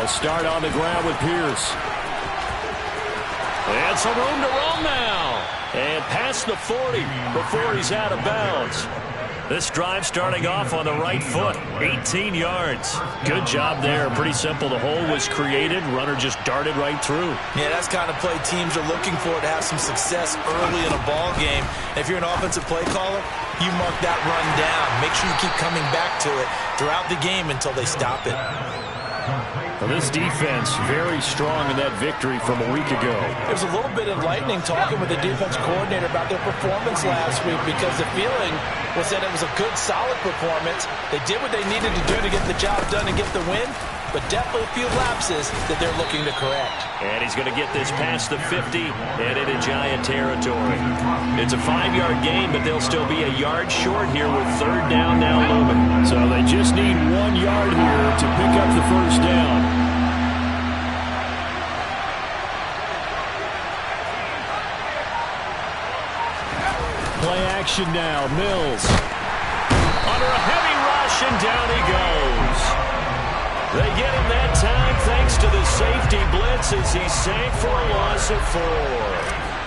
They'll start on the ground with Pierce. And some room to roam now. And past the 40 before he's out of bounds. This drive starting off on the right foot, 18 yards. Good job there. Pretty simple. The hole was created. Runner just darted right through. Yeah, that's the kind of play teams are looking for to have some success early in a ball game. If you're an offensive play caller, you mark that run down. Make sure you keep coming back to it throughout the game until they stop it. Well, this defense very strong in that victory from a week ago. It was a little bit enlightening talking with the defense coordinator about their performance last week because the feeling was that it was a good, solid performance. They did what they needed to do to get the job done and get the win, but definitely a few lapses that they're looking to correct. And he's going to get this past the 50 and into Giant territory. It's a 5-yard gain, but they'll still be a yard short here with third down now looming. So they just need 1 yard here to pick up the first down. Play action now. Mills under a heavy rush, and down he goes. They get him that time thanks to the safety blitz as he sank for a loss of 4.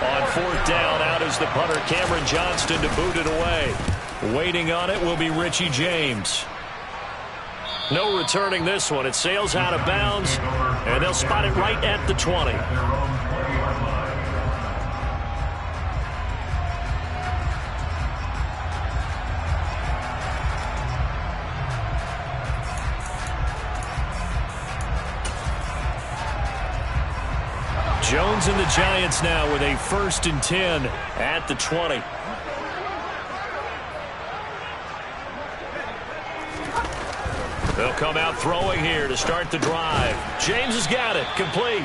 On fourth down, out is the punter Cameron Johnston to boot it away. Waiting on it will be Richie James. No returning this one. It sails out of bounds, and they'll spot it right at the 20. Jones and the Giants now with a 1st and 10 at the 20. They'll come out throwing here to start the drive. James has got it. Complete.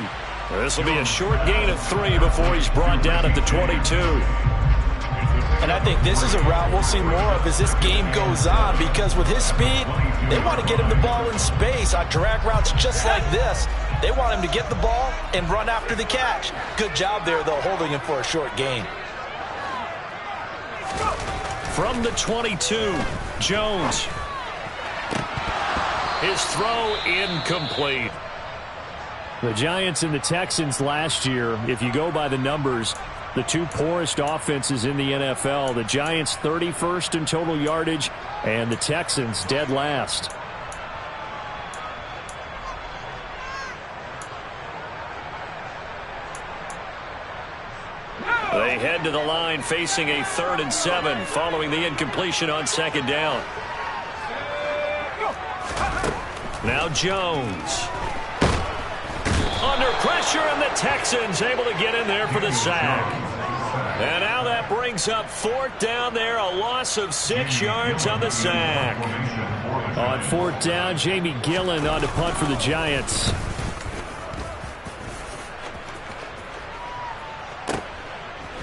This will be a short gain of 3 before he's brought down at the 22. And I think this is a route we'll see more of as this game goes on because with his speed, they want to get him the ball in space on drag routes just like this. They want him to get the ball and run after the catch. Good job there, though, holding him for a short gain. From the 22, Jones. His throw incomplete. The Giants and the Texans last year, if you go by the numbers, the 2 poorest offenses in the NFL. The Giants 31st in total yardage, and the Texans dead last. They head to the line facing a 3rd and 7 following the incompletion on 2nd down. Now Jones. Under pressure, and the Texans able to get in there for the sack. And now that brings up 4th down there, a loss of 6 yards on the sack. On 4th down, Jamie Gillen on to punt for the Giants.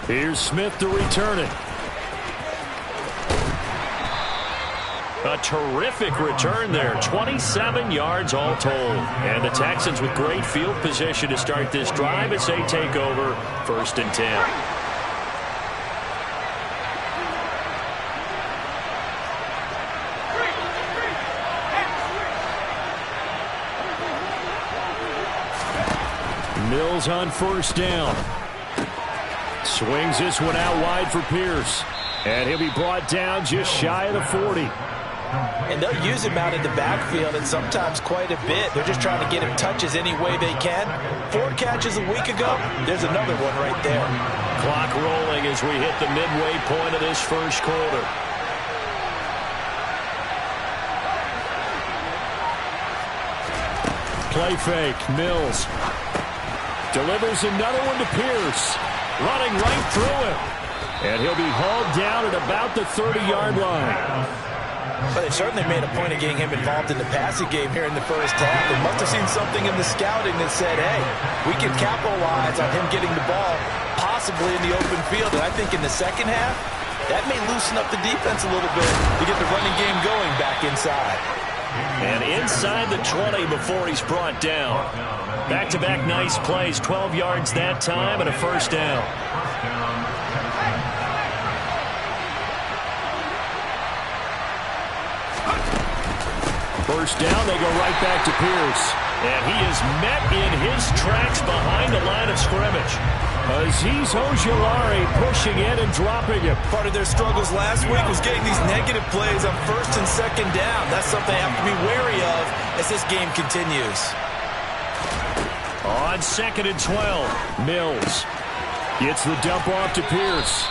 Here's Smith to return it. A terrific return there. 27 yards all told. And the Texans with great field position to start this drive as they take over 1st and 10. Mills on 1st down. Swings this one out wide for Pierce. And he'll be brought down just shy of the 40. And they'll use him out in the backfield and sometimes quite a bit. They're just trying to get him touches any way they can. 4 catches a week ago. There's another one right there. Clock rolling as we hit the midway point of this 1st quarter. Play fake. Mills delivers another one to Pierce. Running right through him. And he'll be hauled down at about the 30-yard line. But they certainly made a point of getting him involved in the passing game here in the 1st half. They must have seen something in the scouting that said, hey, we can capitalize on him getting the ball possibly in the open field. And I think in the 2nd half, that may loosen up the defense a little bit to get the running game going back inside. And inside the 20 before he's brought down. Back-to-back nice plays, 12 yards that time and a 1st down. First down, they go right back to Pierce. And he is met in his tracks behind the line of scrimmage. Azeez Ojulari pushing in and dropping him. Part of their struggles last week was getting these negative plays on first and second down. That's something they have to be wary of as this game continues. On 2nd and 12, Mills gets the dump off to Pierce.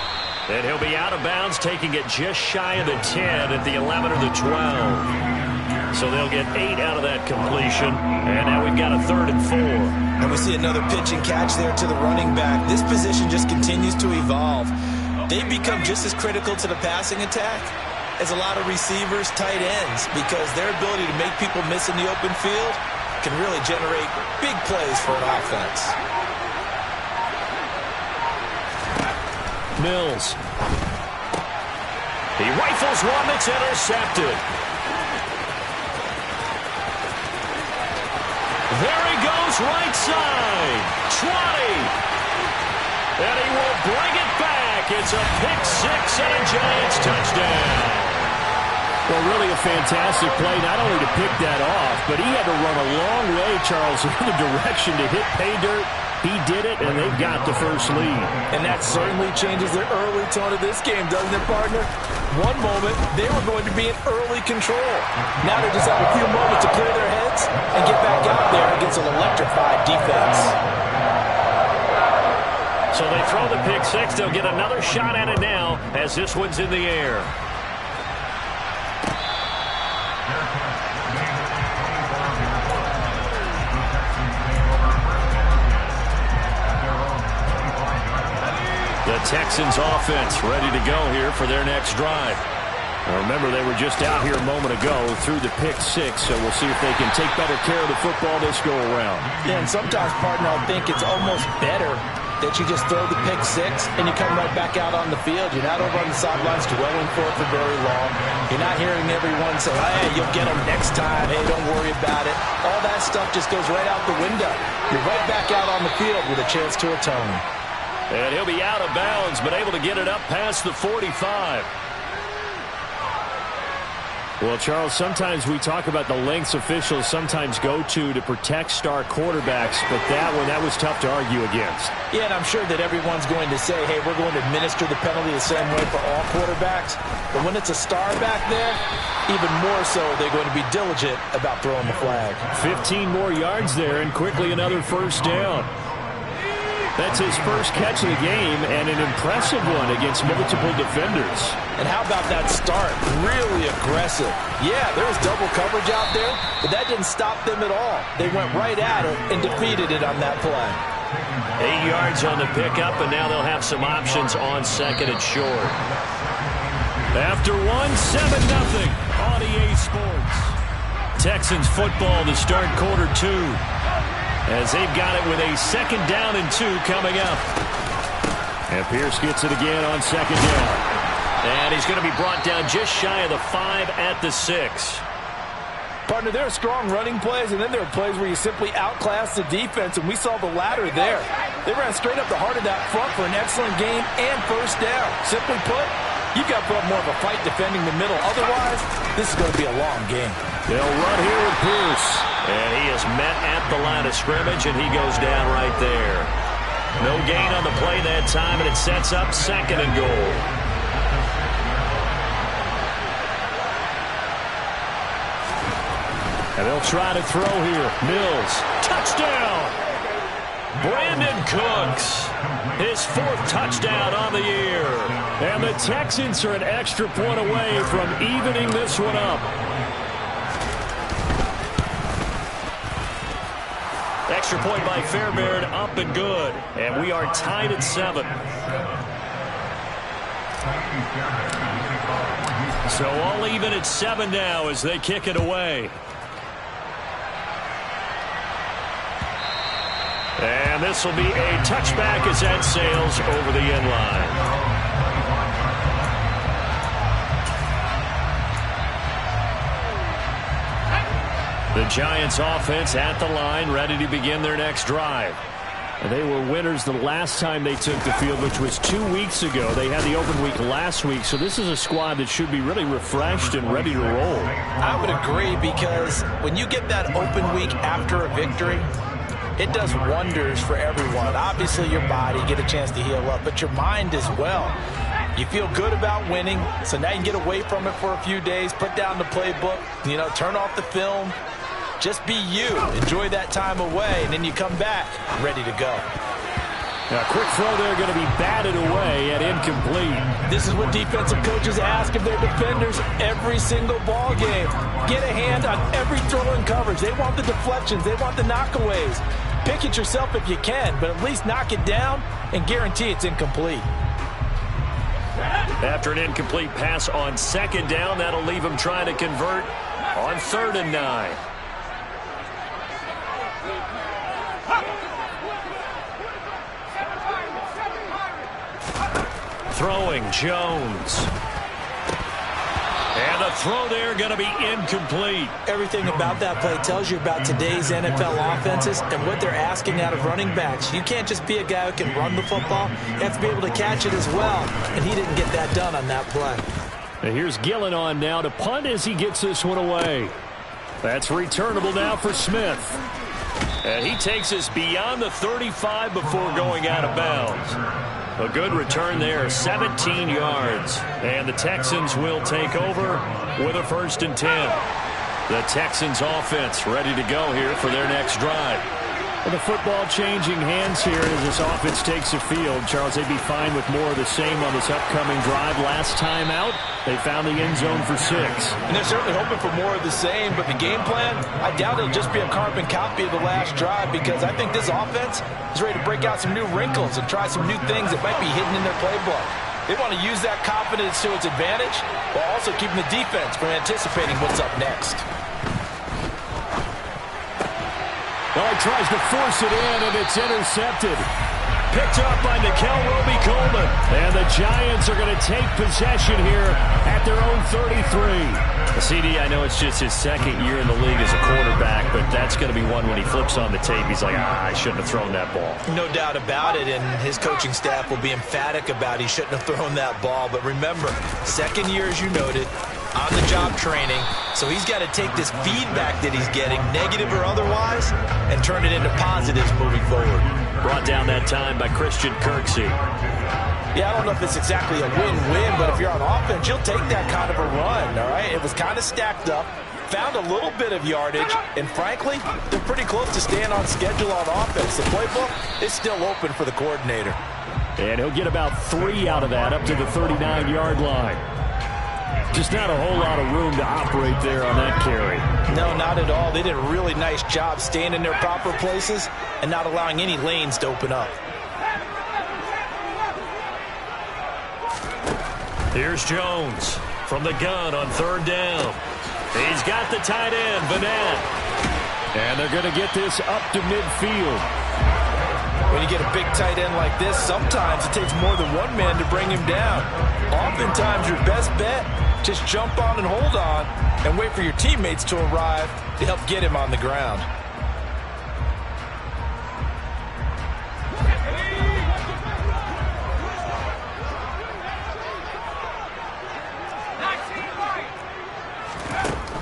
And he'll be out of bounds, taking it just shy of the 10 at the 11 or the 12. So they'll get 8 out of that completion. And now we've got a 3rd and 4. And we see another pitch and catch there to the running back. This position just continues to evolve. They've become just as critical to the passing attack as a lot of receivers, tight ends, because their ability to make people miss in the open field can really generate big plays for an offense. Mills. He rifles one that's intercepted. There he goes, right side. 20. And he will bring it back. It's a pick six and a Giants touchdown. Well, really a fantastic play, not only to pick that off, but he had to run a long way, Charles, in the direction to hit pay dirt. He did it, and they've got the first lead. And that certainly changes the early tone of this game, doesn't it, partner? One moment, they were going to be in early control. Now they just have a few moments to clear their heads and get back out there against an electrified defense. So they throw the pick six. They'll get another shot at it now as this one's in the air. The Texans offense ready to go here for their next drive. Now remember, they were just out here a moment ago through the pick six, so we'll see if they can take better care of the football this go around. Yeah, and sometimes, partner, I think it's almost better that you just throw the pick six and you come right back out on the field. You're not over on the sidelines dwelling for it for very long. You're not hearing everyone say, hey, you'll get them next time. Hey, don't worry about it. All that stuff just goes right out the window. You're right back out on the field with a chance to atone. And he'll be out of bounds, but able to get it up past the 45. Well, Charles, sometimes we talk about the lengths officials sometimes go to protect star quarterbacks, but that was tough to argue against. Yeah, and I'm sure that everyone's going to say, hey, we're going to administer the penalty the same way for all quarterbacks. But when it's a star back there, even more so, they're going to be diligent about throwing the flag. 15 more yards there, and quickly another first down. That's his first catch of the game, and an impressive one against multiple defenders. And how about that start? Really aggressive. Yeah, there was double coverage out there, but that didn't stop them at all. They went right at it and defeated it on that play. 8 yards on the pickup, and now they'll have some options on second and short. After one, 7-0 on EA Sports. Texans football to start quarter two, as they've got it with a 2nd down and 2 coming up. And Pierce gets it again on 2nd down. And he's going to be brought down just shy of the 5 at the 6. Partner, there are strong running plays, and then there are plays where you simply outclass the defense, and we saw the latter there. They ran straight up the heart of that front for an excellent game and first down. Simply put, you've got to put up more of a fight defending the middle. Otherwise, this is going to be a long game. They'll run here with Pierce. And he is met at the line of scrimmage, and he goes down right there. No gain on the play that time, and it sets up 2nd and goal. And they'll try to throw here. Mills, touchdown! Brandon Cooks, his 4th touchdown on the year. And the Texans are an extra point away from evening this one up. Extra point by Fairbairn, up and good. And we are tied at 7. So all even at 7 now as they kick it away. And this will be a touchback as that sails over the end line. The Giants offense at the line, ready to begin their next drive. They were winners the last time they took the field, which was 2 weeks ago. They had the open week last week, so this is a squad that should be really refreshed and ready to roll. I would agree, because when you get that open week after a victory, it does wonders for everyone. Obviously, your body, get a chance to heal up, but your mind as well. You feel good about winning, so now you can get away from it for a few days, put down the playbook, turn off the film. Just be you. Enjoy that time away, and then you come back ready to go. A quick throw there going to be batted away and incomplete. This is what defensive coaches ask of their defenders every single ball game. Get a hand on every throw in coverage. They want the deflections. They want the knockaways. Pick it yourself if you can, but at least knock it down and guarantee it's incomplete. After an incomplete pass on second down, that'll leave him trying to convert on 3rd and 9. Throwing, Jones. And the throw there going to be incomplete. Everything about that play tells you about today's NFL offenses and what they're asking out of running backs. You can't just be a guy who can run the football. You have to be able to catch it as well, and he didn't get that done on that play. And here's Gillen on now to punt as he gets this one away. That's returnable now for Smith. And he takes us beyond the 35 before going out of bounds. A good return there, 17 yards. And the Texans will take over with a 1st and 10. The Texans offense ready to go here for their next drive. And the football changing hands here as this offense takes the field. Charles, they'd be fine with more of the same on this upcoming drive. Last time out, they found the end zone for 6. And they're certainly hoping for more of the same, but the game plan, I doubt it'll just be a carbon copy of the last drive, because I think this offense is ready to break out some new wrinkles and try some new things that might be hidden in their playbook. They want to use that confidence to its advantage while also keeping the defense from anticipating what's up next. Well, he tries to force it in, and it's intercepted. Picked up by Nickel Roby-Coleman. And the Giants are going to take possession here at their own 33. CD, I know it's just his 2nd year in the league as a quarterback, but that's going to be one when he flips on the tape. He's like, I shouldn't have thrown that ball. No doubt about it, and his coaching staff will be emphatic about he shouldn't have thrown that ball. But remember, 2nd year, as you noted, on-the-job training, so he's got to take this feedback that he's getting, negative or otherwise, and turn it into positives moving forward. Brought down that time by Christian Kirksey. Yeah, I don't know if it's exactly a win-win, but if you're on offense, you'll take that kind of a run, all right? It was kind of stacked up, found a little bit of yardage, and frankly, they're pretty close to staying on schedule on offense. The playbook is still open for the coordinator. And he'll get about 3 out of that up to the 39-yard line. Just not a whole lot of room to operate there on that carry. No, not at all. They did a really nice job staying in their proper places and not allowing any lanes to open up. Here's Jones from the gun on 3rd down. He's got the tight end, Vanette. And they're going to get this up to midfield. When you get a big tight end like this, sometimes it takes more than one man to bring him down. Oftentimes, your best bet, just jump on and hold on and wait for your teammates to arrive to help get him on the ground.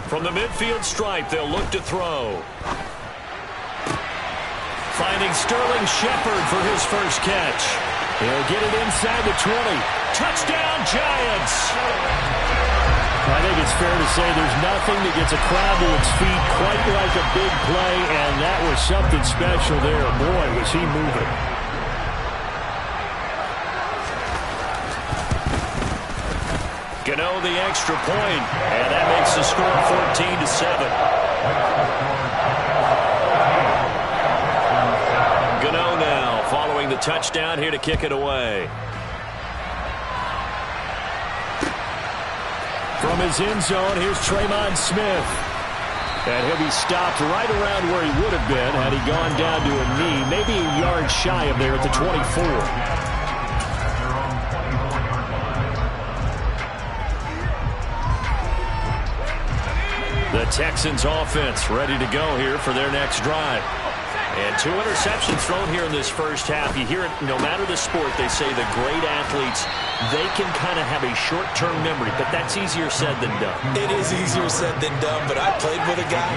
From the midfield stripe, they'll look to throw. Finding Sterling Shepard for his first catch. He'll get it inside the 20. Touchdown, Giants! I think it's fair to say there's nothing that gets a crowd to its feet quite like a big play, and that was something special there. Boy, was he moving. Gano the extra point, and that makes the score 14-7. Gano now following the touchdown here to kick it away. From his end zone, here's Tremon Smith. And he'll be stopped right around where he would have been had he gone down to a knee, maybe a yard shy of there at the 24. The Texans offense ready to go here for their next drive. And 2 interceptions thrown here in this first half. You hear it, no matter the sport, they say the great athletes, they can kind of have a short-term memory, but that's easier said than done. It is easier said than done, but I played with a guy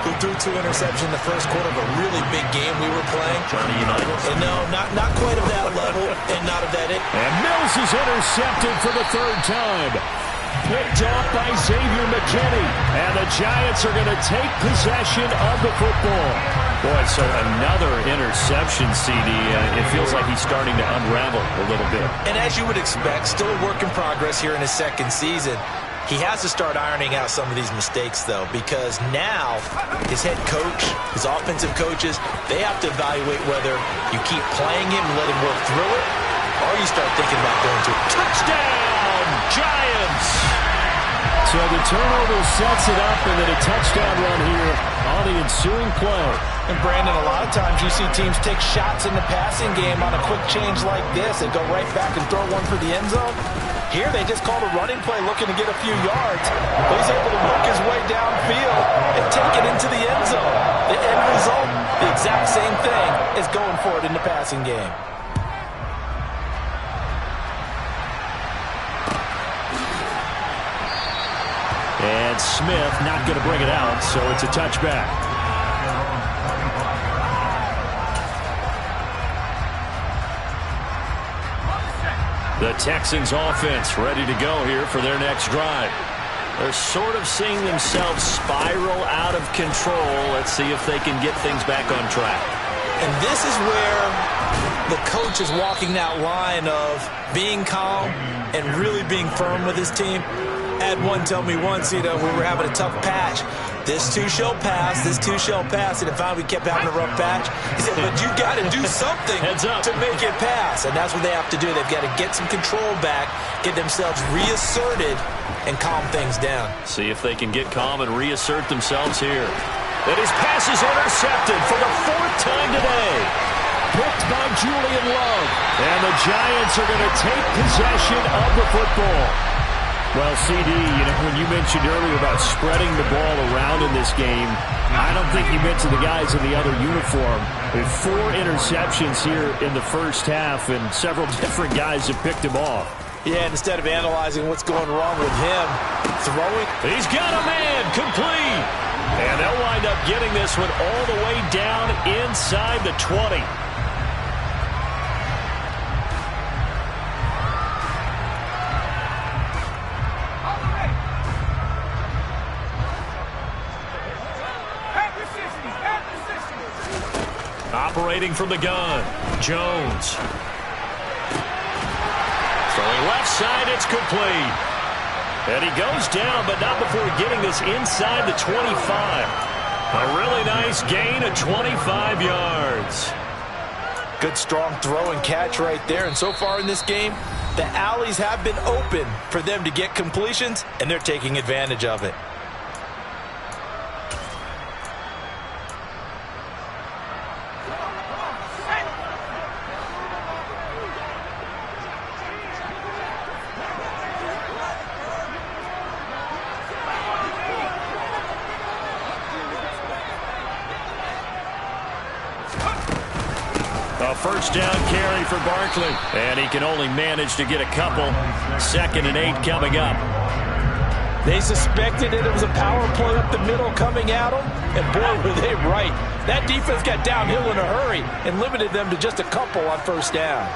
who threw 2 interceptions in the first quarter of a really big game we were playing. Johnny Unitas? And no, not quite of that level, and not of that. And Mills is intercepted for the 3rd time. Picked off by Xavier McKinney. And the Giants are going to take possession of the football. Boy, so another interception, CD. It feels like he's starting to unravel a little bit. And as you would expect, still a work in progress here in his 2nd season. He has to start ironing out some of these mistakes, though, because now his head coach, his offensive coaches, they have to evaluate whether you keep playing him and let him work through it, or you start thinking about going to touchdown, Giants! So the turnover sets it up, and then a touchdown run here on the ensuing play. And Brandon, a lot of times you see teams take shots in the passing game on a quick change like this and go right back and throw one for the end zone. Here they just called a running play looking to get a few yards. But he's able to work his way downfield and take it into the end zone. The end result, the exact same thing as going for it in the passing game. And Smith not going to bring it out, so it's a touchback. The Texans offense ready to go here for their next drive. They're sort of seeing themselves spiral out of control. Let's see if they can get things back on track. And this is where the coach is walking that line of being calm and really being firm with his team. I had one tell me once, we were having a tough patch. This too shall pass, this too shall pass. And if we kept having a rough patch, he said, but you got to do something to make it pass. And that's what they have to do. They've got to get some control back, get themselves reasserted, and calm things down. See if they can get calm and reassert themselves here. And his pass is intercepted for the 4th time today. Picked by Julian Love. And the Giants are going to take possession of the football. Well, CD, when you mentioned earlier about spreading the ball around in this game, I don't think you meant to the guys in the other uniform. With 4 interceptions here in the first half, and several different guys have picked him off. Yeah, instead of analyzing what's going wrong with him, throwing. He's got a man, complete. And they'll wind up getting this one all the way down inside the 20. Operating from the gun, Jones. Throwing left side, it's complete. And he goes down, but not before getting this inside the 25. A really nice gain of 25 yards. Good, strong throw and catch right there. And so far in this game, the alleys have been open for them to get completions, and they're taking advantage of it. A first down carry for Barkley. And he can only manage to get a couple. 2nd and 8 coming up. They suspected it was a power play up the middle coming at them. And boy, were they right. That defense got downhill in a hurry and limited them to just a couple on first down.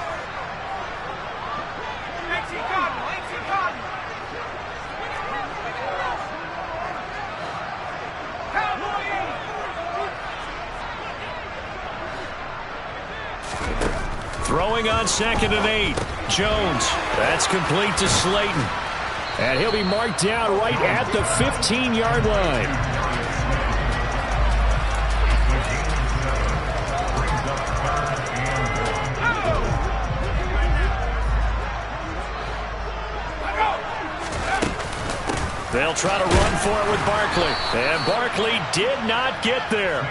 Throwing on 2nd and 8. Jones. That's complete to Slayton. And he'll be marked down right at the 15-yard line. They'll try to run for it with Barkley. And Barkley did not get there.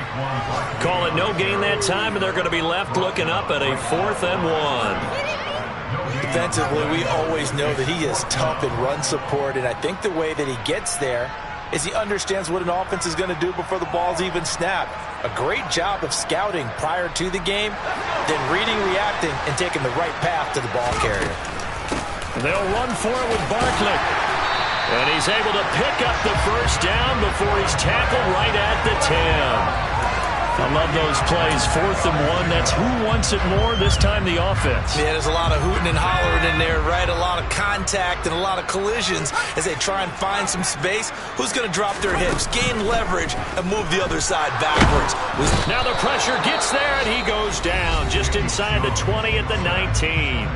Call it no gain that time, and they're going to be left looking up at a 4th and 1. Defensively, we always know that he is tough in run support, and I think the way that he gets there is he understands what an offense is going to do before the ball's even snapped. A great job of scouting prior to the game, then reading, reacting, and taking the right path to the ball carrier. They'll run for it with Barkley. And he's able to pick up the first down before he's tackled right at the 10. I love those plays. 4th and 1. That's who wants it more, this time the offense. Yeah, there's a lot of hooting and hollering in there, right? A lot of contact and a lot of collisions as they try and find some space. Who's going to drop their hips, gain leverage, and move the other side backwards? Now the pressure gets there, and he goes down just inside the 20 at the 19.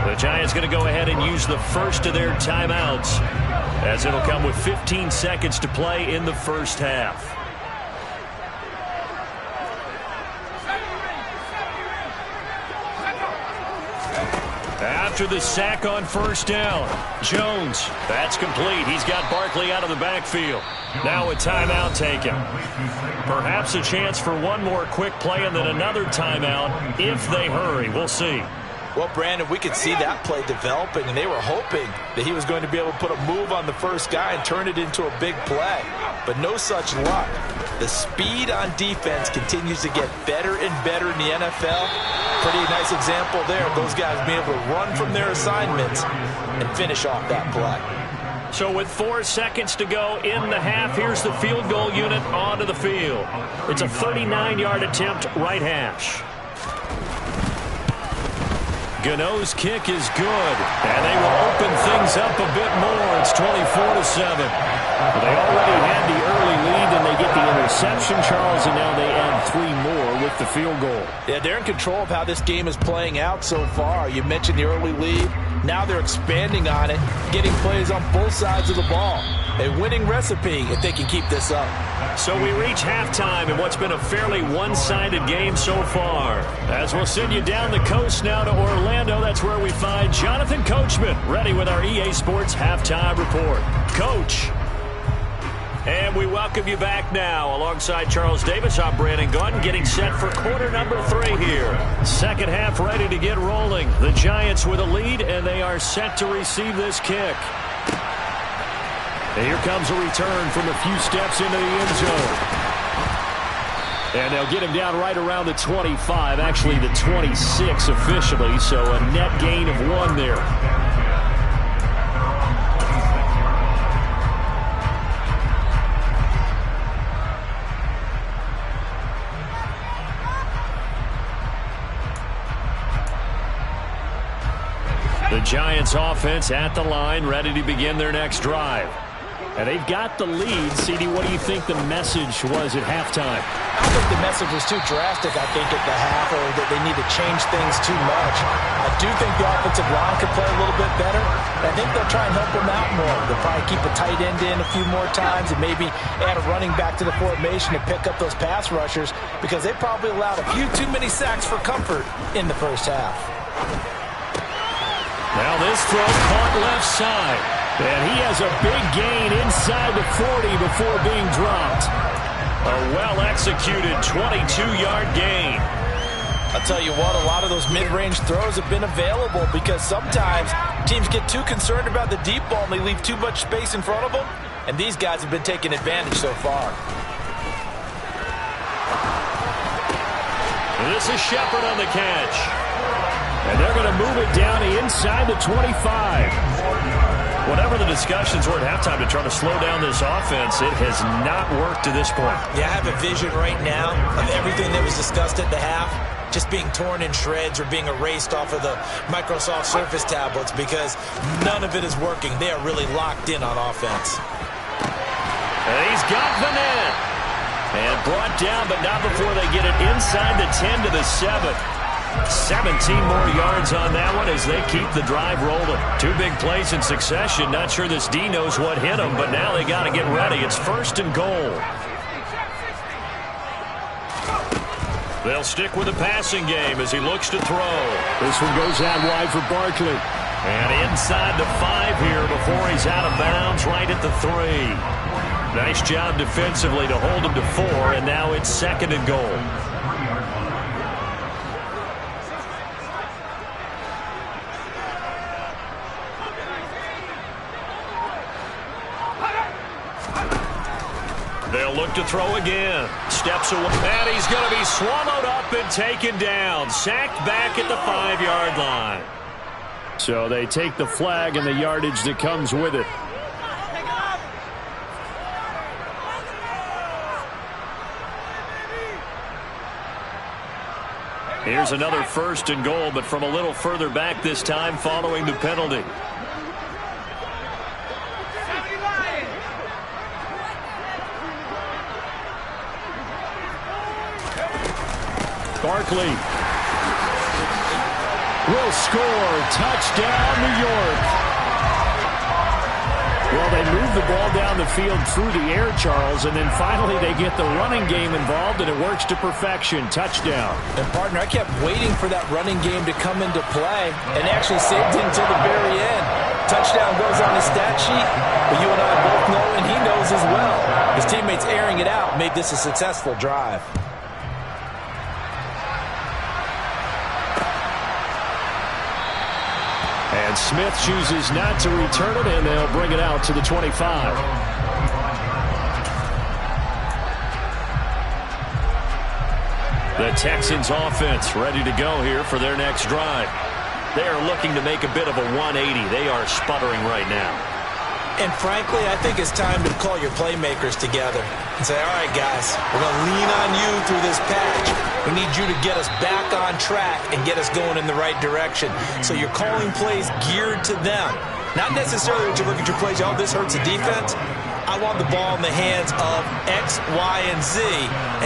The Giants going to go ahead and use the first of their timeouts, as it'll come with 15 seconds to play in the first half. After the sack on first down, Jones, that's complete. He's got Barkley out of the backfield. Now a timeout taken. Perhaps a chance for one more quick play and then another timeout if they hurry. We'll see. Well, Brandon, we could see that play developing, and they were hoping that he was going to be able to put a move on the first guy and turn it into a big play. But no such luck. The speed on defense continues to get better and better in the NFL. Pretty nice example there of those guys being able to run from their assignments and finish off that play. So with 4 seconds to go in the half, here's the field goal unit onto the field. It's a 39-yard attempt, right hash. Gano's kick is good, and they will open things up a bit more. It's 24-7. They already had the early lead, and they get the interception, Charles, and now they add 3 more with the field goal. Yeah, they're in control of how this game is playing out so far. You mentioned the early lead. Now they're expanding on it, getting plays on both sides of the ball. A winning recipe if they can keep this up. So we reach halftime in what's been a fairly one-sided game so far. As we'll send you down the coast now to Orlando, that's where we find Jonathan Coachman, ready with our EA Sports Halftime Report. Coach. And we welcome you back now. Alongside Charles Davis, I'm Brandon Gaudin, getting set for quarter number 3 here. Second half ready to get rolling. The Giants with a lead, and they are set to receive this kick. And here comes a return from a few steps into the end zone. And they'll get him down right around the 25, actually the 26 officially, so a net gain of 1 there. The Giants offense at the line, ready to begin their next drive. And they've got the lead. CD, what do you think the message was at halftime? I don't think the message was too drastic, I think, at the half, or that they need to change things too much. I do think the offensive line could play a little bit better. I think they'll try and help them out more. They'll probably keep a tight end in a few more times and maybe add a running back to the formation to pick up those pass rushers, because they probably allowed a few too many sacks for comfort in the first half. Now this throw caught left side. And he has a big gain inside the 40 before being dropped. A well-executed 22-yard gain. I'll tell you what, a lot of those mid-range throws have been available because sometimes teams get too concerned about the deep ball and they leave too much space in front of them. And these guys have been taking advantage so far. This is Shepard on the catch. And they're going to move it down inside the 25. Whatever the discussions were at halftime to try to slow down this offense, it has not worked to this point. Yeah, I have a vision right now of everything that was discussed at the half just being torn in shreds or being erased off of the Microsoft Surface tablets, because none of it is working. They are really locked in on offense. And he's got the net. And brought down, but not before they get it inside the 10 to the 7. 17 more yards on that one as they keep the drive rolling. 2 big plays in succession. Not sure this D knows what hit him, but now they got to get ready. It's 1st and goal. They'll stick with the passing game as he looks to throw. This one goes out wide for Barkley. And inside the 5 here before he's out of bounds, right at the 3. Nice job defensively to hold him to 4, and now it's 2nd and goal. They'll look to throw again. Steps away. And he's going to be swallowed up and taken down. Sacked back at the 5-yard line. So they take the flag and the yardage that comes with it. Here's another 1st and goal, but from a little further back this time following the penalty. Barkley will score. Touchdown, New York. Well, they move the ball down the field through the air, Charles, and then finally they get the running game involved, and it works to perfection. Touchdown. And, partner, I kept waiting for that running game to come into play and actually saved it until the very end. Touchdown goes on his stat sheet, but you and I both know, and he knows as well, his teammates airing it out made this a successful drive. And Smith chooses not to return it, and they'll bring it out to the 25. The Texans offense ready to go here for their next drive. They are looking to make a bit of a 180. They are sputtering right now. And frankly, I think it's time to call your playmakers together and say, all right, guys, we're going to lean on you through this patch. We need you to get us back on track and get us going in the right direction. So you're calling plays geared to them. Not necessarily to look at your plays, oh, this hurts the defense. I want the ball in the hands of X, Y, and Z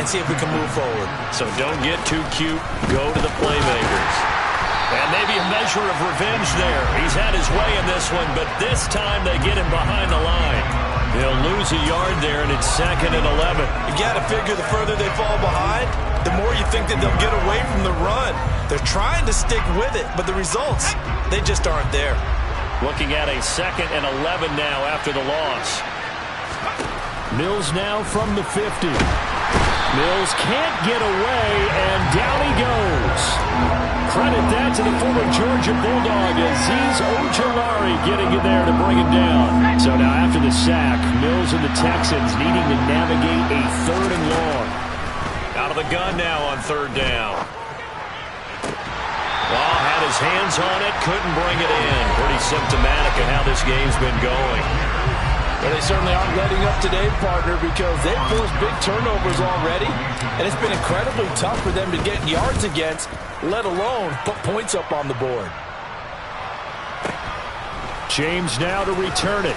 and see if we can move forward. So don't get too cute. Go to the playmakers. And maybe a measure of revenge there. He's had his way in this one, but this time they get him behind the line. He'll lose a yard there, and it's 2nd and 11. You got to figure the further they fall behind, the more you think that they'll get away from the run. They're trying to stick with it, but the results, they just aren't there. Looking at a 2nd and 11 now after the loss. Mills now from the 50. Mills can't get away, and down he goes. Credit that to the former Georgia Bulldog, Azeez Ojulari getting in there to bring him down. So now after the sack, Mills and the Texans needing to navigate a 3rd and long. Out of the gun now on 3rd down. Well, had his hands on it, couldn't bring it in. Pretty symptomatic of how this game's been going. Well, they certainly aren't letting up today, partner, because they've forced big turnovers already, and it's been incredibly tough for them to get yards against, let alone put points up on the board. James now to return it.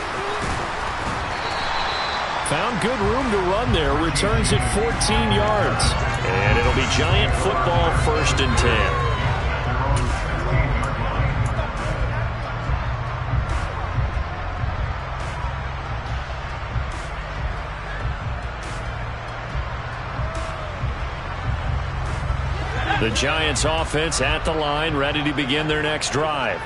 Found good room to run there. Returns it 14 yards. And it'll be Giant football, 1st and 10. The Giants offense at the line, ready to begin their next drive.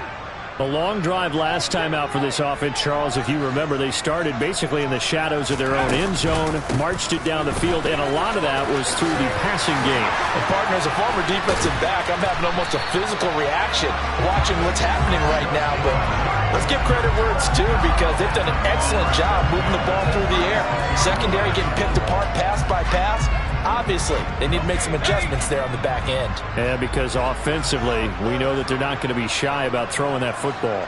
The long drive last time out for this offense, Charles, if you remember, they started basically in the shadows of their own end zone, marched it down the field, and a lot of that was through the passing game. And, partner, as a former defensive back, I'm having almost a physical reaction watching what's happening right now. But let's give credit where it's due, because they've done an excellent job moving the ball through the air. Secondary getting picked apart pass by pass. Obviously, they need to make some adjustments there on the back end. Yeah, because offensively, we know that they're not going to be shy about throwing that football.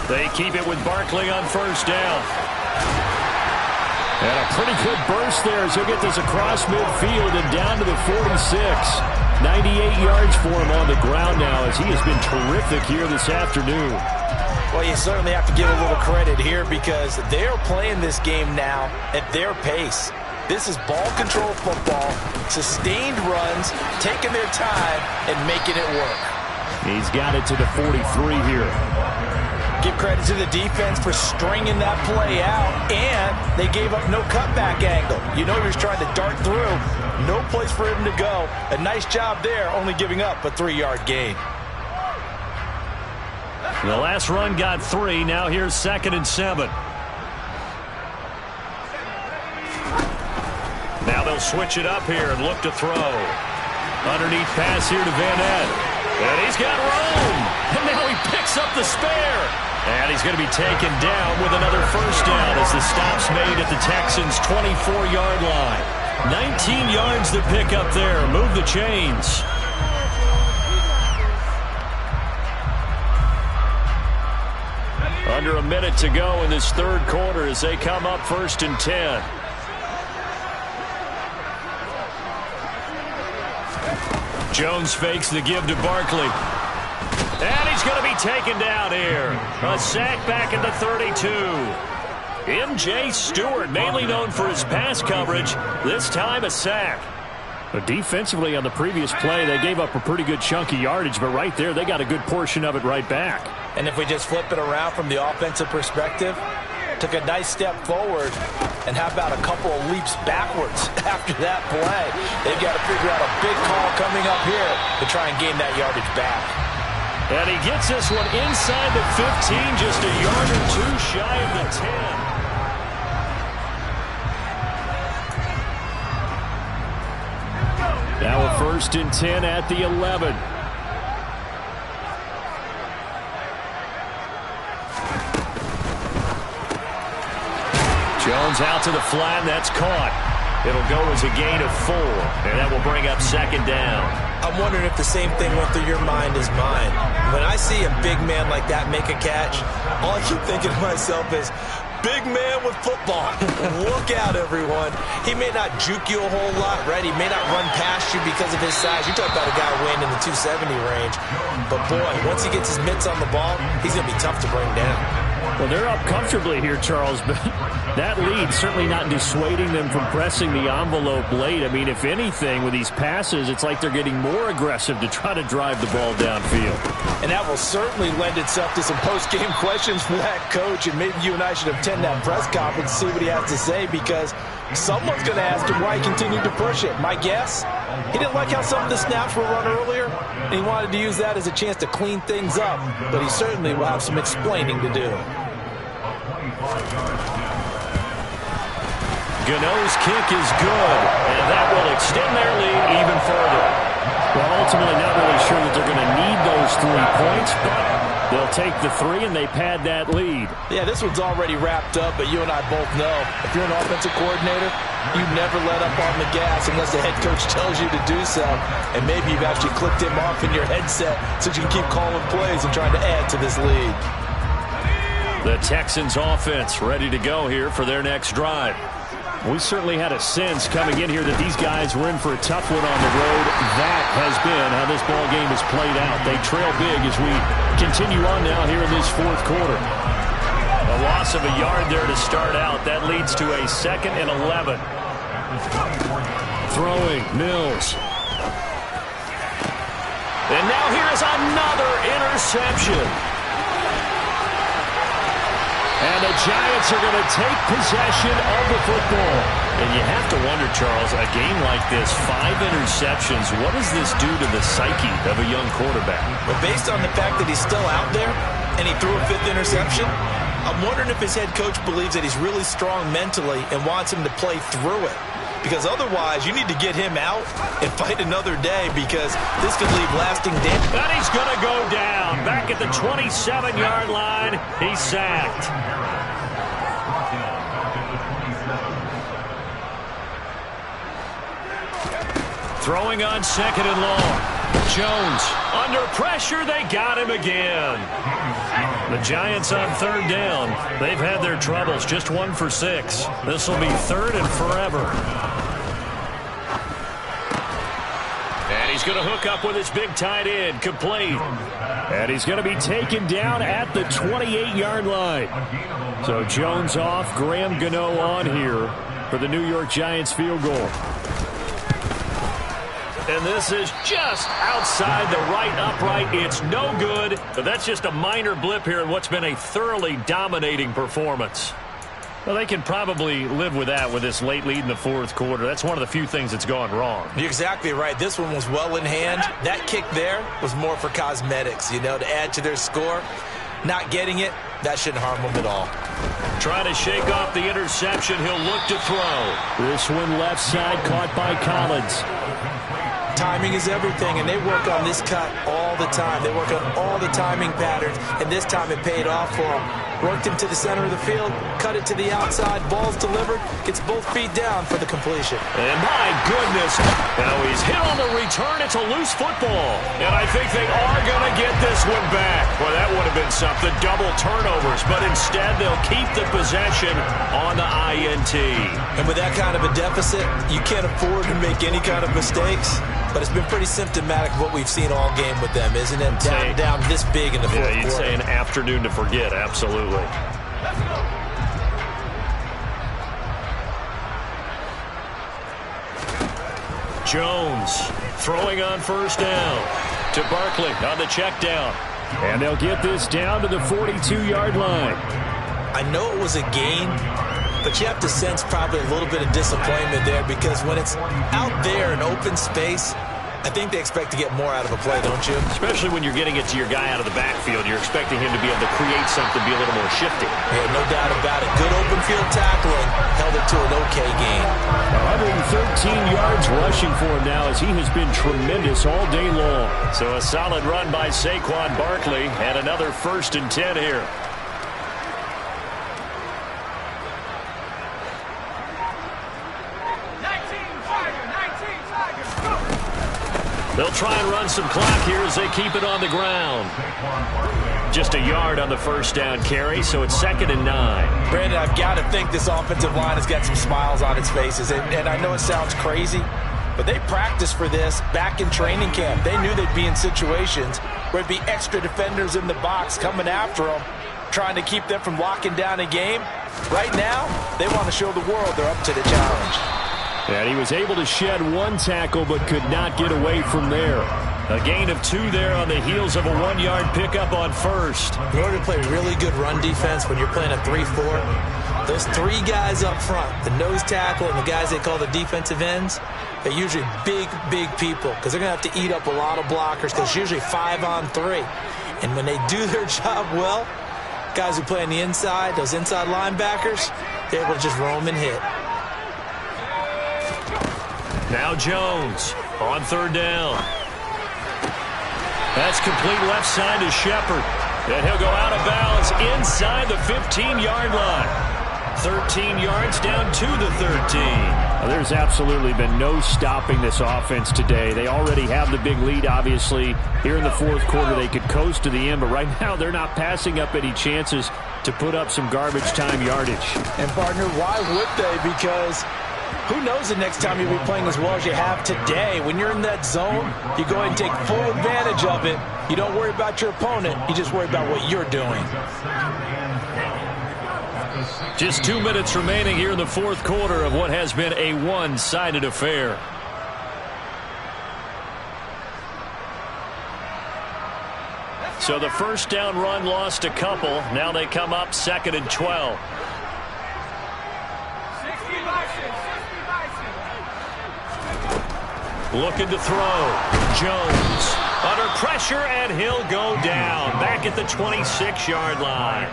They keep it with Barkley on 1st down. And a pretty good burst there as he'll get this across midfield and down to the 46. 98 yards for him on the ground now, as he has been terrific here this afternoon. Well, you certainly have to give a little credit here, because they're playing this game now at their pace. This is ball control football, sustained runs, taking their time and making it work. He's got it to the 43 here. Give credit to the defense for stringing that play out, and they gave up no cutback angle. You know he was trying to dart through. No place for him to go. A nice job there, only giving up a 3-yard gain. The last run got 3. Now here's 2nd and 7. Now they'll switch it up here and look to throw. Underneath pass here to Van Ness. And he's got room. And now he picks up the spare. And he's going to be taken down with another first down as the stop's made at the Texans' 24-yard line. 19 yards to pick up there. Move the chains. Under a minute to go in this third quarter as they come up 1st and 10. Jones fakes the give to Barkley. And he's going to be taken down here. A sack back at the 32. M.J. Stewart, mainly known for his pass coverage, this time a sack. But defensively on the previous play, they gave up a pretty good chunk of yardage, but right there, they got a good portion of it right back. And if we just flip it around from the offensive perspective, took a nice step forward, and how about a couple of leaps backwards after that play? They've got to figure out a big call coming up here to try and gain that yardage back. And he gets this one inside the 15, just a yard or two shy of the 10. Now a 1st and 10 at the 11. Jones out to the flat, and that's caught. It'll go as a gain of 4, and that will bring up 2nd down. I'm wondering if the same thing went through your mind as mine. When I see a big man like that make a catch, all I keep thinking to myself is, big man with football. Look out, everyone. He may not juke you a whole lot, right? He may not run past you because of his size. You're talking about a guy weighing in the 270 range. But, boy, once he gets his mitts on the ball, he's going to be tough to bring down. Well, they're up comfortably here, Charles, but that lead certainly not dissuading them from pressing the envelope late. I mean, if anything, with these passes, it's like they're getting more aggressive to try to drive the ball downfield. And that will certainly lend itself to some post-game questions for that coach, and maybe you and I should attend that press conference and see what he has to say, because someone's going to ask him why he continued to push it. My guess, he didn't like how some of the snaps were run earlier, and he wanted to use that as a chance to clean things up, but he certainly will have some explaining to do. Gano's kick is good, and that will extend their lead even further. Well, ultimately not really sure that they're going to need those 3 points, but they'll take the 3 and they pad that lead. Yeah, this one's already wrapped up, but you and I both know if you're an offensive coordinator, you never let up on the gas unless the head coach tells you to do so. And maybe you've actually clicked him off in your headset so you can keep calling plays and trying to add to this lead. The Texans offense ready to go here for their next drive. We certainly had a sense coming in here that these guys were in for a tough one on the road. That has been how this ball game has played out. They trail big as we continue on now here in this 4th quarter. A loss of a yard there to start out. That leads to a 2nd and 11. Throwing, Mills. And now here's another interception. And the Giants are going to take possession of the football. And you have to wonder, Charles, a game like this, 5 interceptions, what does this do to the psyche of a young quarterback? Well, based on the fact that he's still out there and he threw a 5th interception, I'm wondering if his head coach believes that he's really strong mentally and wants him to play through it. Because otherwise, you need to get him out and fight another day, because this could leave lasting damage. And he's going to go down. Back at the 27-yard line, he's sacked. Throwing on 2nd and long. Jones under pressure. They got him again. The Giants on 3rd down. They've had their troubles. Just 1 for 6. This will be 3rd and forever. And he's going to hook up with his big tight end. Complete. And he's going to be taken down at the 28-yard line. So Jones off, Graham Gano on here for the New York Giants field goal. And this is just outside the right upright. It's no good, but that's just a minor blip here in what's been a thoroughly dominating performance. Well, they can probably live with that with this late lead in the 4th quarter. That's one of the few things that's gone wrong. You're exactly right. This one was well in hand. That kick there was more for cosmetics, to add to their score. Not getting it, that shouldn't harm them at all. Trying to shake off the interception. He'll look to throw. This one left side caught by Collins. Timing is everything, and they work on this cut all the time. They work on all the timing patterns, and this time it paid off for them. Worked him to the center of the field, cut it to the outside, ball's delivered, gets both feet down for the completion. And my goodness, now he's hit on the return. It's a loose football. And I think they are going to get this one back. Well, that would have been something, double turnovers, but instead they'll keep the possession on the INT. And with that kind of a deficit, you can't afford to make any kind of mistakes. But it's been pretty symptomatic of what we've seen all game with them, isn't it? Down this big in the fourth quarter. Yeah, you'd say an afternoon to forget, absolutely. Jones throwing on first down to Barkley on the check down. And they'll get this down to the 42-yard line. I know it was a gain, but you have to sense probably a little bit of disappointment there because when it's out there in open space, I think they expect to get more out of a play, don't you? Especially when you're getting it to your guy out of the backfield. You're expecting him to be able to create something, be a little more shifty. Yeah, no doubt about it. Good open field tackling held it to an okay gain. 113 yards rushing for him now as he has been tremendous all day long. So a solid run by Saquon Barkley and another 1st and 10 here. They'll try and run some clock here as they keep it on the ground. Just a yard on the first down carry, so it's 2nd and 9. Brandon, I've got to think this offensive line has got some smiles on its faces. And I know it sounds crazy, but they practiced for this back in training camp. They knew they'd be in situations where it'd be extra defenders in the box coming after them, trying to keep them from locking down a game. Right now, they want to show the world they're up to the challenge. And he was able to shed one tackle but could not get away from there. A gain of 2 there on the heels of a 1-yard pickup on first. In order to play really good run defense when you're playing a 3-4, those 3 guys up front, the nose tackle and the guys they call the defensive ends, they're usually big, big people because they're going to have to eat up a lot of blockers because it's usually 5 on 3. And when they do their job well, guys who play on the inside, those inside linebackers, they're able to just roam and hit. Now Jones on 3rd down. That's complete left side to Shepard. And he'll go out of bounds inside the 15-yard line. 13 yards down to the 13. Well, there's absolutely been no stopping this offense today. They already have the big lead, obviously. Here in the fourth quarter, they could coast to the end, but right now they're not passing up any chances to put up some garbage time yardage. And, partner, why would they? Because who knows the next time you'll be playing as well as you have today. When you're in that zone, you go ahead and take full advantage of it. You don't worry about your opponent. You just worry about what you're doing. Just 2 minutes remaining here in the fourth quarter of what has been a one-sided affair. So the first down run lost a couple. Now they come up 2nd and 12. Looking to throw. Jones under pressure, and he'll go down back at the 26-yard line.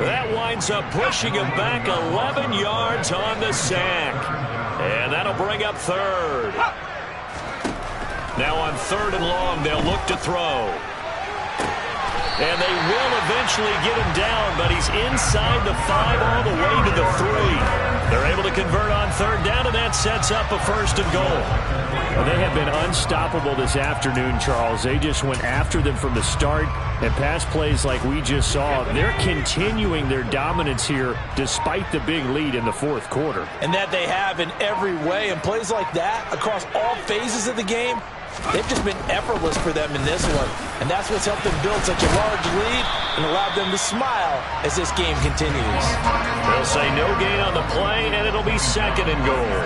That winds up pushing him back 11 yards on the sack. And that'll bring up 3rd. Now on 3rd and long, they'll look to throw. And they will eventually get him down, but he's inside the 5 all the way to the 3. They're able to convert on 3rd down, and that sets up a 1st and goal. Well, they have been unstoppable this afternoon, Charles. They just went after them from the start, and pass plays like we just saw, they're continuing their dominance here despite the big lead in the fourth quarter. And that they have in every way, and plays like that across all phases of the game, they've just been effortless for them in this one. And that's what's helped them build such a large lead and allowed them to smile as this game continues. They'll say no gain on the play, and it'll be 2nd and goal.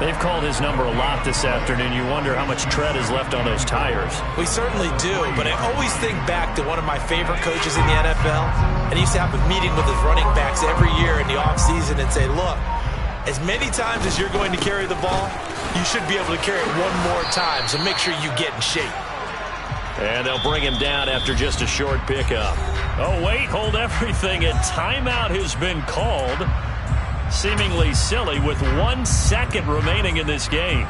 They've called his number a lot this afternoon. You wonder how much tread is left on those tires. We certainly do, but I always think back to one of my favorite coaches in the NFL, and he used to have a meeting with his running backs every year in the offseason and say, look, as many times as you're going to carry the ball, you should be able to carry it one more time, so make sure you get in shape. And they'll bring him down after just a short pickup. Oh, wait, hold everything. A timeout has been called. Seemingly silly with 1 second remaining in this game.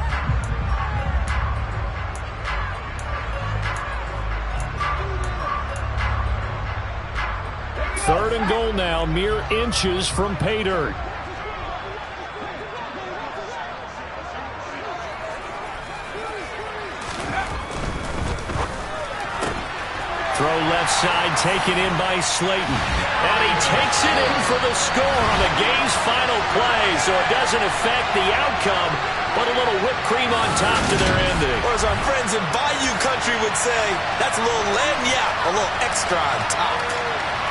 3rd and goal now, mere inches from pay dirt. Throw left side, taken in by Slayton. And he takes it in for the score on the game's final play, so it doesn't affect the outcome, but a little whipped cream on top to their ending. Or as our friends in Bayou Country would say, that's a little lagniappe, a little extra on top.